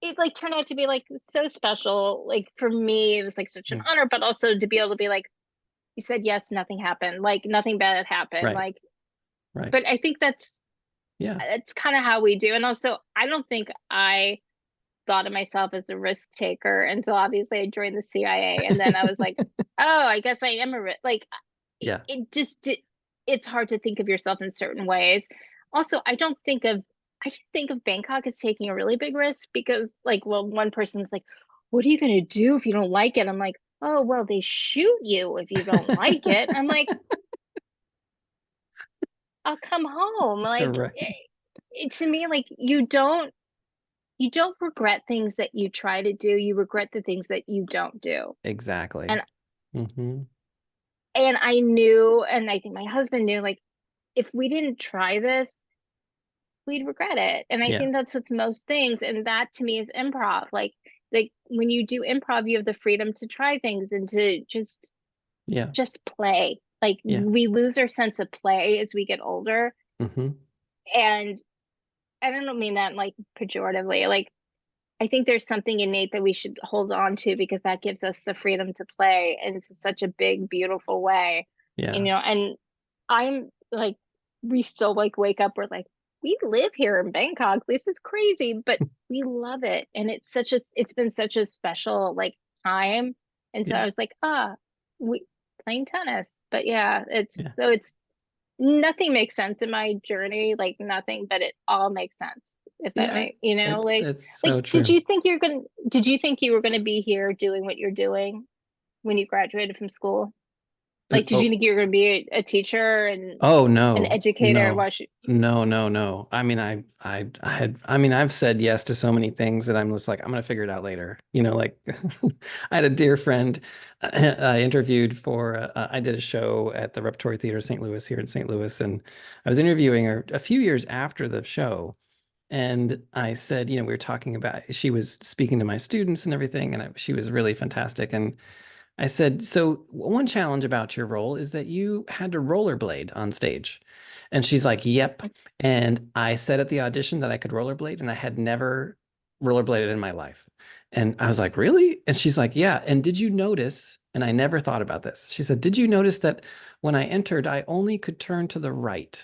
it like turned out to be like so special. Like for me, it was like such an Mm. honor, but also to be able to be like, you said yes, nothing happened. Like nothing bad happened. Right. Like, Right. but I think Yeah. that's kind of how we do. And also, I don't think I thought of myself as a risk taker until obviously I joined the CIA. And then I was like, oh, I guess I am a risk. Like Yeah. it's hard to think of yourself in certain ways. Also, I just think of Bangkok as taking a really big risk because like, well, one person's like, what are you going to do if you don't like it? I'm like, oh, well, they shoot you if you don't like it. I'm like, I'll come home. Like Right. to me, like you don't regret things that you try to do. You regret the things that you don't do. Exactly. And Hmm. I knew, and I think my husband knew, like if we didn't try this, we'd regret it. And I Yeah. think that's with most things. And that to me is improv. Like when you do improv, you have the freedom to try things and to Yeah. just play. Like Yeah. we lose our sense of play as we get older. Hmm. And I don't mean that like pejoratively. Like I think there's something innate that we should hold on to because that gives us the freedom to play in such a big, beautiful way. Yeah. And I'm like, we still like wake up, we're like, we live here in Bangkok. This is crazy, but we love it. And it's been such a special like time. And so Yeah. I was like, we playing tennis. But yeah, Yeah. it's nothing makes sense in my journey, like nothing, but it all makes sense. If that Yeah. makes, you know, It's so true. did you think you were gonna be here doing what you're doing when you graduated from school? Like, did you Oh, think you were gonna be a teacher and oh an no, educator? no, no, no, no. I mean, I mean, I've said yes to so many things that I'm just like, I'm gonna figure it out later. Like I had a dear friend I interviewed for, I did a show at the Repertory Theater St. Louis here in St. Louis, and I was interviewing her a few years after the show. And I said, we were talking about, she was speaking to my students and everything, and she was really fantastic. And I said, so one challenge about your role is that you had to rollerblade on stage. And she's like, yep. And I said at the audition that I could rollerblade, and I had never rollerbladed in my life. And I was like, really? And she's like, yeah. And did you notice? And I never thought about this. She said, did you notice that when I entered, I only could turn to the right?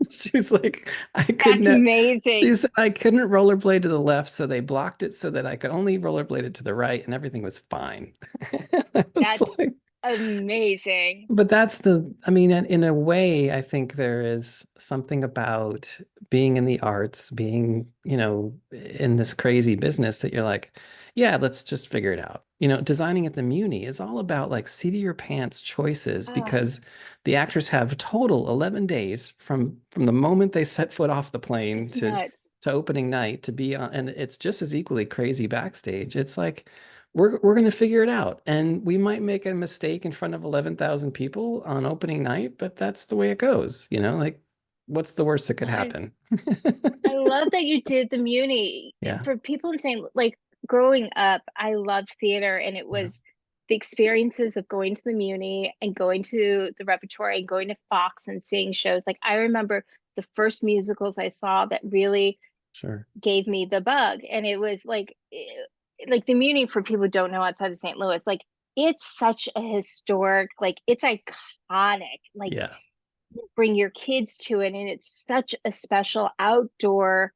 She's like, I could That's not. amazing. She said I couldn't rollerblade to the left, so they blocked it so that I could only rollerblade it to the right, and everything was fine. It's That's like, amazing. but that's I mean, in a way, I think there is something about being in the arts, being, in this crazy business that you're like, yeah, let's just figure it out. Designing at the Muni is all about like seat of your pants choices Oh, because the actors have total 11 days from the moment they set foot off the plane it's nuts. to opening night to be on, and it's just as equally crazy backstage. It's like we're going to figure it out. And we might make a mistake in front of 11,000 people on opening night, but that's the way it goes, like what's the worst that could I happen? I love that you did the Muni. Yeah. For people in saying like growing up, I loved theater, and it Yeah. was the experiences of going to the Muni and going to the repertory and going to Fox and seeing shows. Like I remember the first musicals I saw that really Sure. gave me the bug, and it was like the Muni, for people who don't know outside of St. Louis, like it's such a historic, like it's iconic. Like Yeah. bring your kids to it, and it's such a special outdoor,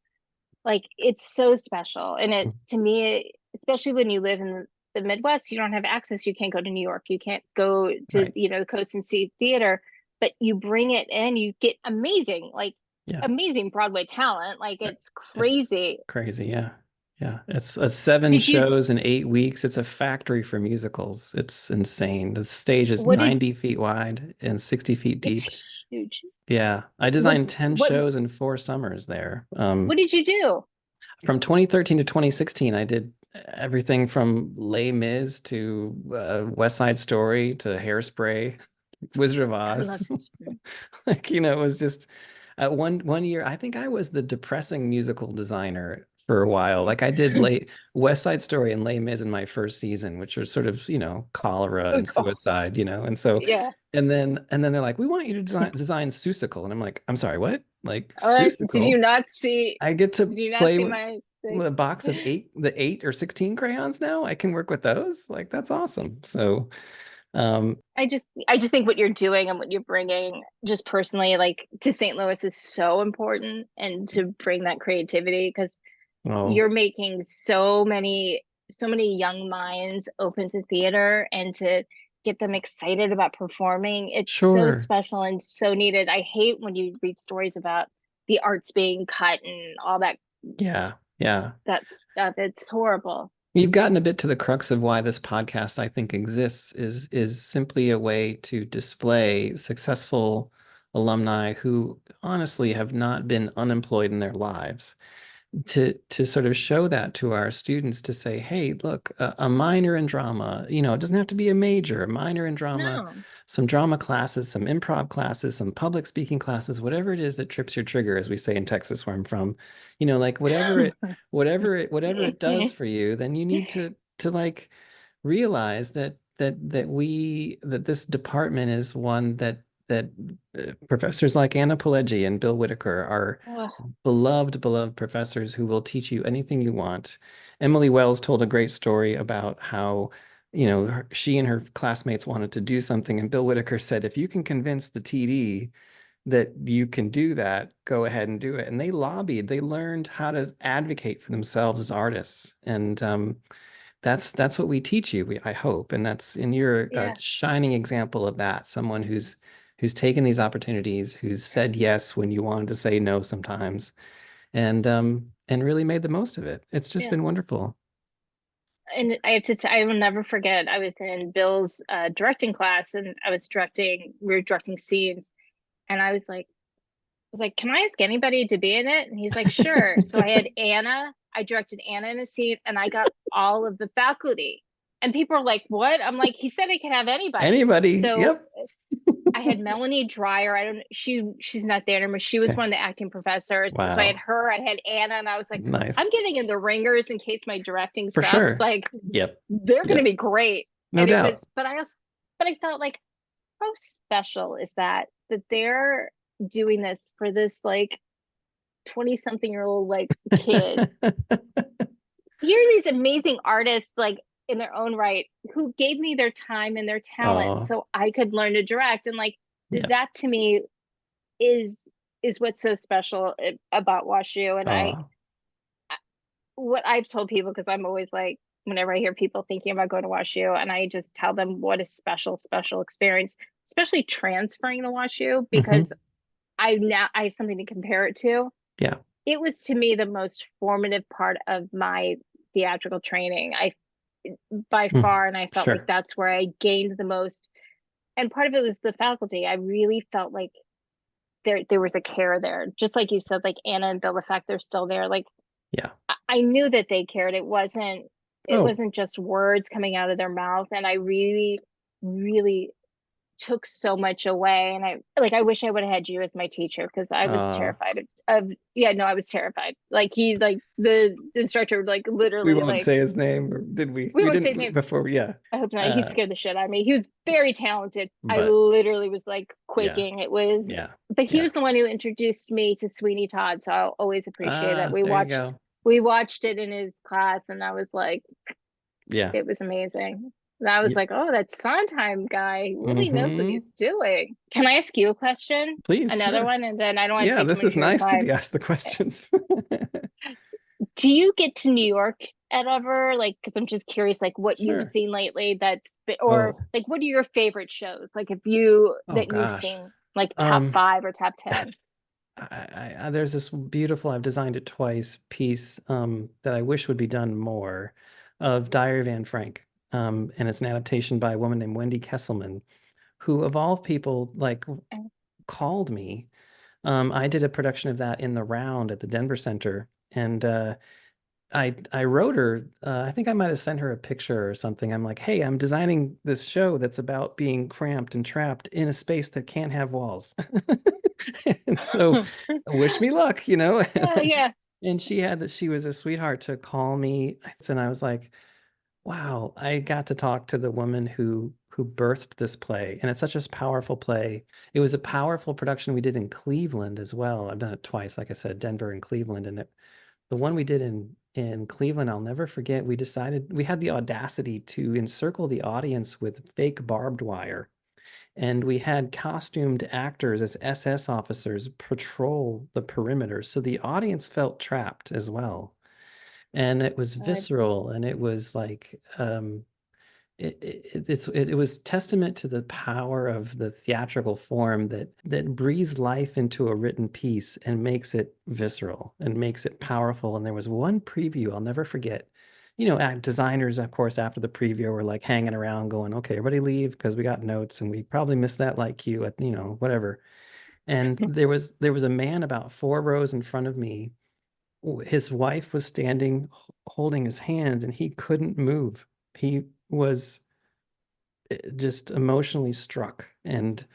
like it's so special. And it, to me, especially when you live in the Midwest, you don't have access. You can't go to New York, you can't go to, Right. the coast and see theater, but you bring it in, you get amazing, like Yeah. amazing Broadway talent. Like Uh, it's It's crazy. crazy. Yeah. Yeah. It's 7 shows in 8 weeks. It's a factory for musicals. It's insane. The stage is What did 90 feet wide and 60 feet It's deep. huge. Yeah. I what designed 10 what shows in 4 summers there. what did you do? From 2013 to 2016, I did everything from Les Mis to West Side Story to Hairspray, Wizard of I love Oz. Hairspray. Like, it was just one year, I think I was the depressing musical designer for a while. Like I did West Side Story and Les Mis in my first season, which was sort of, cholera and Oh, suicide, and so yeah. and then they're like, we want you to design Seussical. And I'm like, I'm sorry, what? Like Did you Seussical? not see? I get to Did you not play see with my thing? a box of the 8 or 16 crayons now. I can work with those. Like that's awesome. So, um, I just think what you're doing and what you're bringing, just personally, like to St. Louis, is so important, and to bring that creativity, because well, you're making so many young minds open to theater, and to get them excited about performing. It's so sure. special and so needed. I hate when you read stories about the arts being cut and all Yeah, yeah. that stuff. It's horrible. You've gotten a bit to the crux of why this podcast, I think, exists is simply a way to display successful alumni who honestly have not been unemployed in their lives to sort of show that to our students to say, hey, look, a minor in drama, it doesn't have to be a major, a minor in drama, No. some drama classes, some improv classes, some public speaking classes, whatever it is that trips your trigger, as we say in Texas, where I'm from, like whatever it does for you, then you need to like realize that this department is one that professors like Anna Pileggi and Bill Whitaker are Oh, beloved professors who will teach you anything you want. Emily Wells told a great story about how, she and her classmates wanted to do something, and Bill Whitaker said, if you can convince the TD that you can do that, go ahead and do it. And they lobbied, they learned how to advocate for themselves as artists. And that's what we teach you, I hope. And you're a yeah. shining example of that, someone who's taken these opportunities, who's said yes when you wanted to say no sometimes, and really made the most of it. It's just Yeah. been wonderful. And I will never forget, I was in Bill's directing class, and we were directing scenes, and I was like, can I ask anybody to be in it? And he's like, sure. So I directed Anna in a scene, and I got all of the faculty. And people are like, what? I'm like, he said I could have anybody. Anybody? So Yep. I I had Melanie Dreyer. I don't she's not there anymore. She was Okay. one of the acting professors. So I had Wow. her, I had Anna, and I was like, I'm Nice. getting in the ringers in case my directing For sucks. sure. Like Yep. they're gonna Yep. be great. No And it was, doubt. but I felt like, how special is that they're doing this for this like 20 something year old like kid. Here are these amazing artists like in their own right who gave me their time and their talent Oh, so I could learn to direct. And like yep. that to me is is what's so special about WashU. And Oh, what I've told people, because I'm always like, whenever I hear people thinking about going to WashU, and I just tell them what a special experience, especially transferring to WashU, hmm. because I have something to compare it to. Yeah. It was to me the most formative part of my theatrical training. I by Mm. far, and I felt like Sure. that's where I gained the most. And part of it was the faculty. I really felt like there was a care there, just like you said, like Anna and Bill. The fact they're still there, like Yeah. I knew that they cared. It Oh, wasn't just words coming out of their mouth, and I really took so much away. And I wish I would have had you as my teacher, because I was uh, terrified of yeah, no, I was terrified. Like he like the instructor like we literally won't like say his name, or did we? we We won't say his didn't name. before. Yeah. I hope not. He Uh, scared the shit out of me. He was very talented. I but literally was like yeah. quaking. It was, Yeah. but he Yeah. was the one who introduced me to Sweeney Todd, so I'll always appreciate it. There you go. We watched it in his class, and I was like, Yeah. it was amazing. And I was Yeah. like, oh, that Sondheim guy really knows what he's Hmm. doing. Can I ask you a question? Please, Another sure. one, and then I don't want to Yeah, take too this much is of your nice to be time. asked the questions. Do you get to New York at ever? Like, because I'm just curious, like what you've Sure. seen lately or Oh, like what are your favorite shows? Like if you oh that you've gosh. seen, like top Um, five or top 10. there's this beautiful, I've designed it twice, piece that I wish would be done more, of Diary of Anne Frank. And it's an adaptation by a woman named Wendy Kesselman, who of all people like called me. I did a production of that in the Round at the Denver Center, and I wrote her. I think I might have sent her a picture or something. I'm like, hey, I'm designing this show that's about being cramped and trapped in a space that can't have walls. And so, wish me luck, you know. Yeah. And she was a sweetheart to call me, and I was like, wow, I got to talk to the woman who birthed this play, and it's such a powerful play. It was a powerful production we did in Cleveland as well. I've done it twice, like I said, Denver and Cleveland, and the one we did in Cleveland, I'll never forget. We had the audacity to encircle the audience with fake barbed wire, and we had costumed actors as SS officers patrol the perimeter, so the audience felt trapped as well. And it was God. visceral, and it was like it was testament to the power of the theatrical form that breathes life into a written piece and makes it visceral and makes it powerful. And there was one preview I'll never forget. You know, designers, of course, after the preview were like hanging around going, okay, everybody leave because we got notes and we probably missed that light cue at, whatever. And there was a man about 4 rows in front of me. His wife was standing holding his hand, and he couldn't move. He was just emotionally struck, and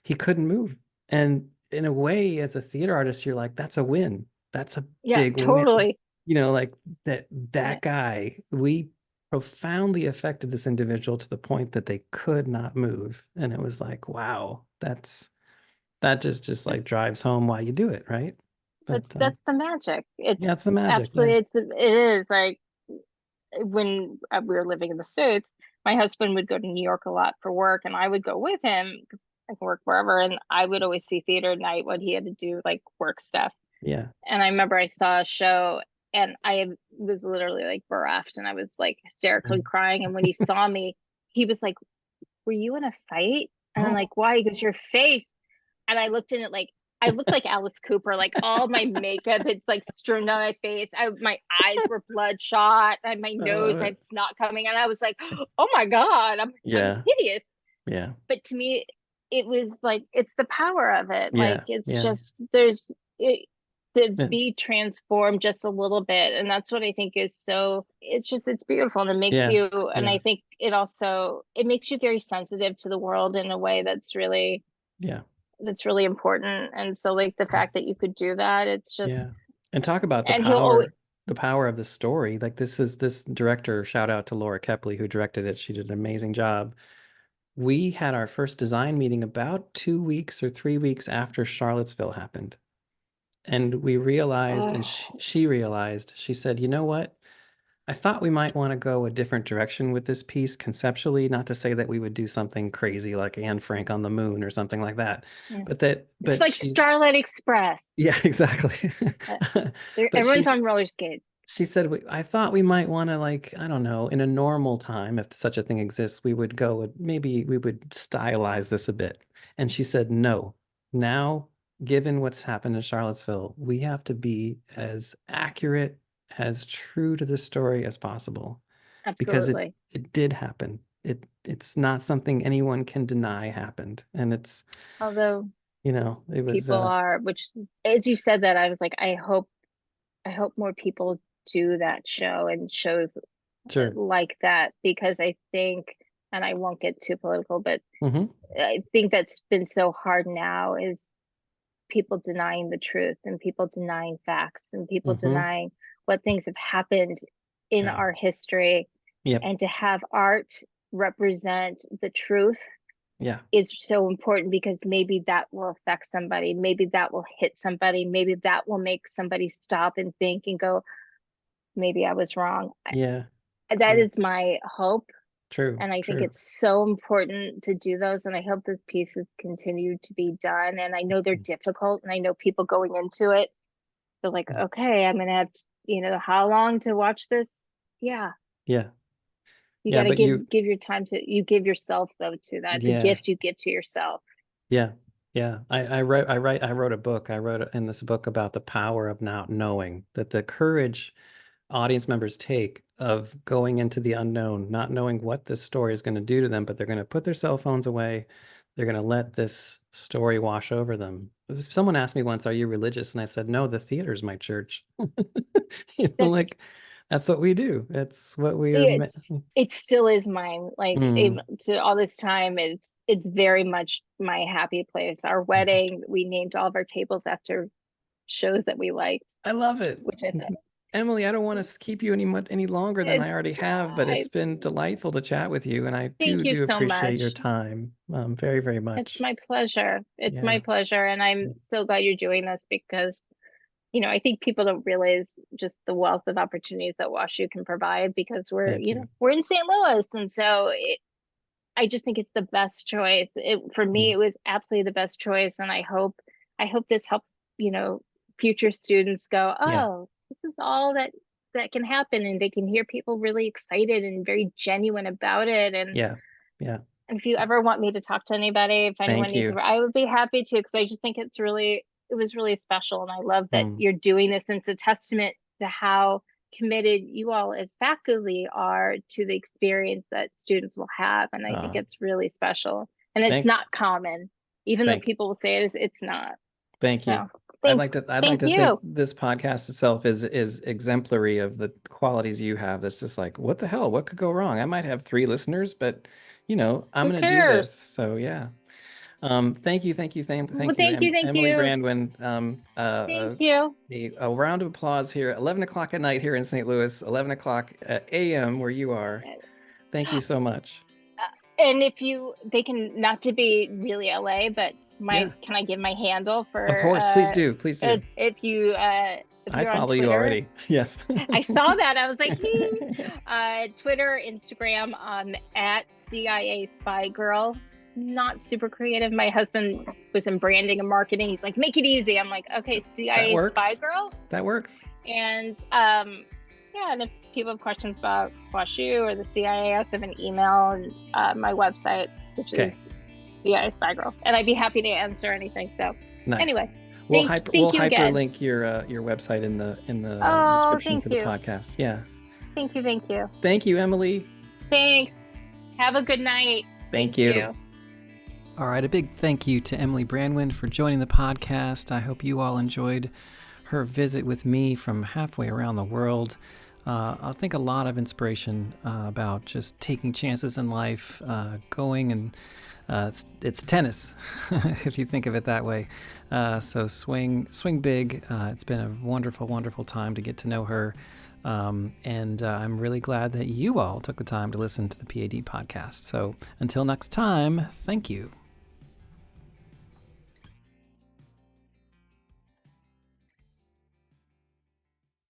he couldn't move. And in a way, as a theater artist, you're like, that's a win. That's a Yeah, big win. totally. Like that Yeah. that guy, we profoundly affected this individual to the point that they could not move. And it was like, wow, that just like That's drives home why you do it, right? But that's the magic. It's yeah, it's the magic. Yeah. absolutely it is like when we were living in the States, my husband would go to New York a lot for work, and I would go with him because I can work wherever. And I would always see theater at night when he had to do like work stuff. Yeah. And I remember I saw a show, and I was literally like bereft, and I was like hysterically Mm. crying. And when he saw me, he was like, "Were you in a fight?" And I'm Oh. like, "Why?" He goes, "Your face." And I looked in it like I looked like Alice Cooper, like all my makeup it's like strewn on my face. My eyes were bloodshot, and my I love nose I it. had snot coming, and I was like, "Oh my God, I'm Yeah. hideous." Yeah. But to me, it was like it's the power of it. Like Yeah. it's Yeah. just there's it to Yeah. be transformed just a little bit, and that's what I think is so. It's beautiful, and it makes Yeah. you. And Yeah. I think it also it makes you very sensitive to the world in a way that's really. Yeah. that's really important. And so like the fact that you could do that, it's Yeah. just, And talk about and he'll always, the power of the story. Like this director, shout out to Laura Kepley who directed it. She did an amazing job. We had our first design meeting about 2 weeks or 3 weeks after Charlottesville happened. And we realized, and oh, she realized, she said, you know what? I thought we might want to go a different direction with this piece conceptually, not to say that we would do something crazy like Anne Frank on the moon or something like that, yeah. It's but like Starlight Express. yeah, exactly. Uh, But everyone's on roller skates. she said, I thought we might want to, like, I don't know, in a normal time, if such a thing exists, we would go, maybe we would stylize this a bit. And she said, no, now, given what's happened in Charlottesville, we have to be as accurate, as true to the story as possible because Absolutely. it did happen. It's not something anyone can deny happened. And it's, Although it was, people are, which as you said that, I was like, I hope more people do that show and shows sure. like that, because I think, and I won't get too political, but Hmm. I think that's been so hard now is people denying the truth and people denying facts and people Hmm. denying what things have happened in Yeah. our history, Yep. and to have art represent the truth Yeah. is so important, because maybe that will affect somebody, maybe that will hit somebody, maybe that will make somebody stop and think and go, maybe I was wrong. Yeah. That Yeah. is my hope. True. And I think True. it's so important to do those. And I hope those pieces continue to be done. And I know they're difficult. And I know people going into it, they're like, okay, I'm going to have, how long to watch this? Yeah. Yeah. You got Yeah. to But you, give your time you give yourself though to that. It's a yeah. gift you give to yourself. Yeah. Yeah. I wrote a book. I wrote in this book about the power of not knowing, that the courage audience members take of going into the unknown, not knowing what this story is going to do to them, but they're going to put their cell phones away. They're going to let this story wash over them. Someone asked me once, "Are you religious?" And I said, "No, the theater's my church." That's Like that's what we do. It's what we are. it still is mine. Like Mm. to all this time, it's very much my happy place. Our wedding, we named all of our tables after shows that we liked, I love it. which I thought Emily, I don't want to keep you any longer than I it's already have, but it's I been delightful to chat with you, and I thank you do so appreciate your much. time, very, very It's much. my pleasure. It's my Yeah. pleasure. And I'm so glad you're doing this, because, I think people don't realize just the wealth of opportunities that WashU can provide, because Thank you. we're in St. Louis. And so I just think it's the best choice. For me, Mm. it was absolutely the best choice. And I hope this helps, you know, future students go, Yeah. oh, this is all that can happen. And they can hear people really excited and very genuine about it. Yeah. Yeah. And if you ever want me to talk to anybody, if anyone Thank needs you. to, I would be happy to, because I just think it was really special. And I love that Mm. you're doing this. And it's a testament to how committed you all as faculty are to the experience that students will have. And I think Uh, it's really special. And it's thanks. not common, even though Thank people will say it is, it's not. Thank you. So thank I'd like thank to think you. this podcast itself is exemplary of the qualities you have. That's just like, what the hell? What could go wrong? I might have 3 listeners, but I'm Who gonna do this. cares? So yeah. Well, Thank you, thank Emily you. Brandwin. Thank you. A round of applause here, 11 o'clock at night here in St. Louis, 11 o'clock a.m. where you are. Thank you so much. And if you, they can, not to be really LA, but Yeah, can I give my handle of for, course. Please do. Please do. if I you're on follow you Twitter, already. Yes. I saw that. I was like, Twitter, Instagram, at CIA Spy Girl. Not super creative. My husband was in branding and marketing. He's like, make it easy. I'm like, okay, That CIA Spy works. Girl. That works. And yeah, and if people have questions about WashU or the CIA, I also have an email and my website, which is Okay. CIA Spy Girl, and I'd be happy to answer anything. So Nice. anyway, We'll thank you again. hyperlink your website in the Oh, description thank to the you. podcast. Yeah. Thank you. Thank you, Emily. Thanks. Have a good night. Thank you. All right, a big thank you to Emily Brandwin for joining the podcast. I hope you all enjoyed her visit with me from halfway around the world. I think a lot of inspiration about just taking chances in life, going and it's tennis, if you think of it that way. So swing big. It's been a wonderful, wonderful time to get to know her. And I'm really glad that you all took the time to listen to the PAD podcast. So until next time, thank you.